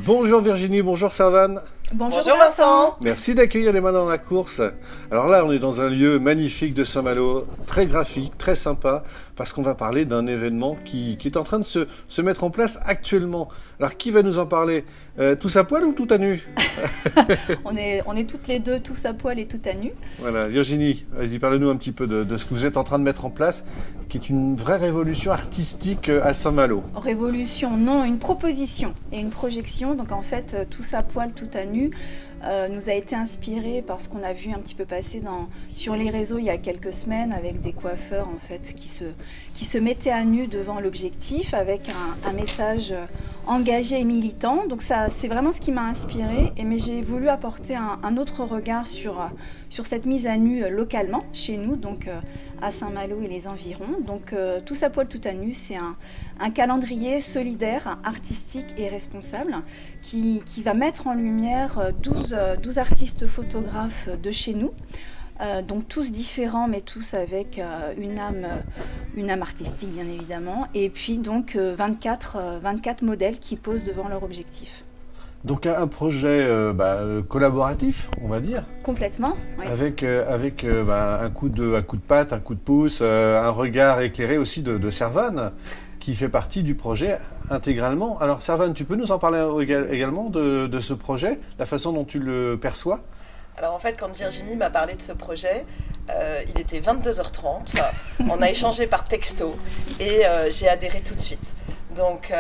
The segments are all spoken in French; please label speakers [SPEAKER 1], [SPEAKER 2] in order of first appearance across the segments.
[SPEAKER 1] Bonjour Virginie, bonjour Servane.
[SPEAKER 2] Bonjour Vincent.
[SPEAKER 1] Merci d'accueillir les mains dans la course. Alors là, on est dans un lieu magnifique de Saint-Malo, très graphique, très sympa, parce qu'on va parler d'un événement qui est en train de se mettre en place actuellement. Alors qui va nous en parler? Tous à poil ou tout à nu?
[SPEAKER 2] on est toutes les deux, tous à poil et tout à nu.
[SPEAKER 1] Voilà, Virginie, vas-y, parle-nous un petit peu de ce que vous êtes en train de mettre en place, qui est une vraie révolution artistique à Saint-Malo.
[SPEAKER 2] Révolution, non, une proposition et une projection. Donc en fait, tous à poil, tout à nu, nous a été inspiré par ce qu'on a vu un petit peu passer sur les réseaux il y a quelques semaines avec des coiffeurs en fait qui se mettaient à nu devant l'objectif avec un message engagé et militant. Donc ça, c'est vraiment ce qui m'a inspiré. Mais j'ai voulu apporter un autre regard sur cette mise à nu localement chez nous, donc à Saint-Malo et les environs. Donc tous à poil, tout à nu, c'est un calendrier solidaire, artistique et responsable qui va mettre en lumière 12 artistes photographes de chez nous. Donc tous différents, mais tous avec une âme artistique bien évidemment. Et puis donc 24 modèles qui posent devant leur objectif.
[SPEAKER 1] Donc un projet collaboratif, on va dire.
[SPEAKER 2] Complètement. Oui.
[SPEAKER 1] Avec un coup de patte, un coup de pouce, un regard éclairé aussi de Servane, qui fait partie du projet intégralement. Alors Servane, tu peux nous en parler également de ce projet, la façon dont tu le perçois?
[SPEAKER 3] Alors en fait, quand Virginie m'a parlé de ce projet, il était 22h30, on a échangé par texto et j'ai adhéré tout de suite. Donc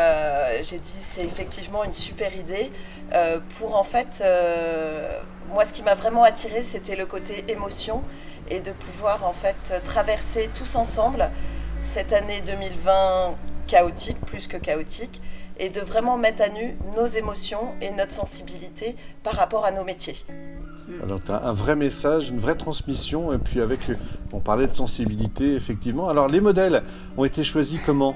[SPEAKER 3] j'ai dit c'est effectivement une super idée pour en fait, moi ce qui m'a vraiment attirée c'était le côté émotion et de pouvoir en fait traverser tous ensemble cette année 2020 chaotique, plus que chaotique, et de vraiment mettre à nu nos émotions et notre sensibilité par rapport à nos métiers.
[SPEAKER 1] Alors tu as un vrai message, une vraie transmission, et puis on parlait de sensibilité effectivement. Alors les modèles ont été choisis comment?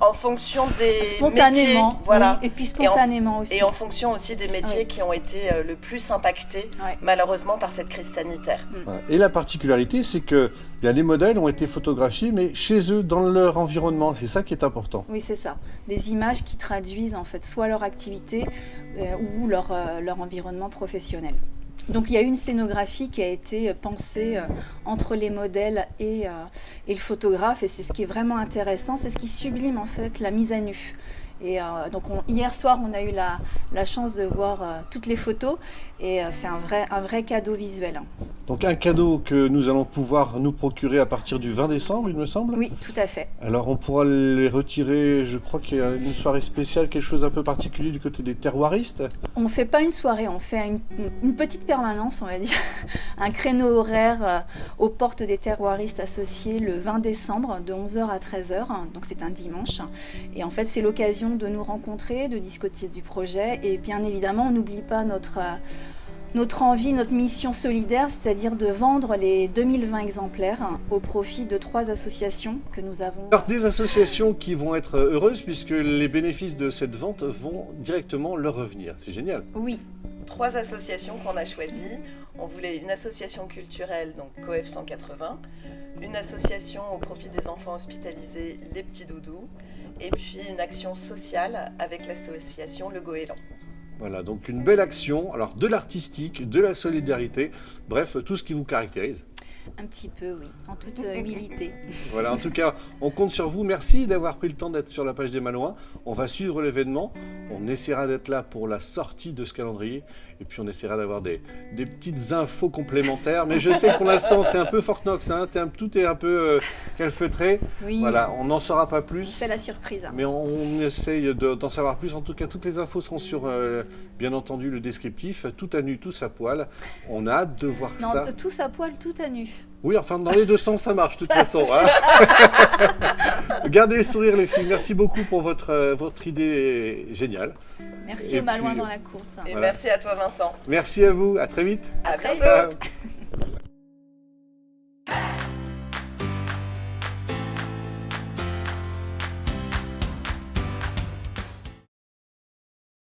[SPEAKER 3] En fonction des
[SPEAKER 2] spontanément,
[SPEAKER 3] métiers, voilà.
[SPEAKER 2] Oui, et puis spontanément aussi.
[SPEAKER 3] Et en fonction aussi des métiers qui ont été le plus impactés, malheureusement, par cette crise sanitaire.
[SPEAKER 1] Voilà. Et la particularité, c'est que les modèles ont été photographiés, mais chez eux, dans leur environnement. C'est ça qui est important.
[SPEAKER 2] Oui, c'est ça. Des images qui traduisent en fait soit leur activité ou leur environnement professionnel. Donc il y a eu une scénographie qui a été pensée entre les modèles et le photographe, et c'est ce qui est vraiment intéressant, c'est ce qui sublime en fait la mise à nu. Et donc hier soir on a eu la chance de voir toutes les photos et c'est un vrai cadeau visuel.
[SPEAKER 1] Donc un cadeau que nous allons pouvoir nous procurer à partir du 20 décembre, il me semble.
[SPEAKER 2] Oui, tout à fait.
[SPEAKER 1] Alors on pourra les retirer, je crois qu'il y a une soirée spéciale, quelque chose un peu particulier du côté des terroiristes.
[SPEAKER 2] On ne fait pas une soirée, on fait une petite permanence, on va dire, un créneau horaire aux portes des terroiristes associés le 20 décembre de 11h à 13h, donc c'est un dimanche. Et en fait c'est l'occasion de nous rencontrer, de discuter du projet et bien évidemment on n'oublie pas notre envie, notre mission solidaire, c'est-à-dire de vendre les 2020 exemplaires au profit de 3 associations que nous avons.
[SPEAKER 1] Alors, des associations qui vont être heureuses puisque les bénéfices de cette vente vont directement leur revenir. C'est génial.
[SPEAKER 2] Oui.
[SPEAKER 3] 3 associations qu'on a choisies. On voulait une association culturelle, donc COEF 180, une association au profit des enfants hospitalisés, les petits doudous, et puis une action sociale avec l'association Le Goéland.
[SPEAKER 1] Voilà, donc une belle action, alors de l'artistique, de la solidarité, bref, tout ce qui vous caractérise.
[SPEAKER 2] Un petit peu, oui, en toute humilité.
[SPEAKER 1] Voilà, en tout cas, on compte sur vous. Merci d'avoir pris le temps d'être sur la page des Malouins. On va suivre l'événement. On essaiera d'être là pour la sortie de ce calendrier. Et puis, on essaiera d'avoir des petites infos complémentaires. Mais je sais que pour l'instant, c'est un peu Fort Knox. Hein. Tout est un peu calfeutré.
[SPEAKER 2] Oui.
[SPEAKER 1] Voilà, on n'en saura pas plus.
[SPEAKER 2] On fait la surprise.
[SPEAKER 1] Mais on essaye d'en savoir plus. En tout cas, toutes les infos seront sur, bien entendu, le descriptif. Tout à nu, tous à poil. On a hâte de voir ça.
[SPEAKER 2] Non, tous à poil, tout à nu.
[SPEAKER 1] Oui, enfin, dans les deux sens, ça marche, de toute façon. Hein. Gardez le sourire, les filles. Merci beaucoup pour votre idée géniale.
[SPEAKER 2] Merci aux Malouins dans la course.
[SPEAKER 3] Et voilà. Merci à toi, Vincent.
[SPEAKER 1] Merci à vous. À très vite.
[SPEAKER 3] À bientôt.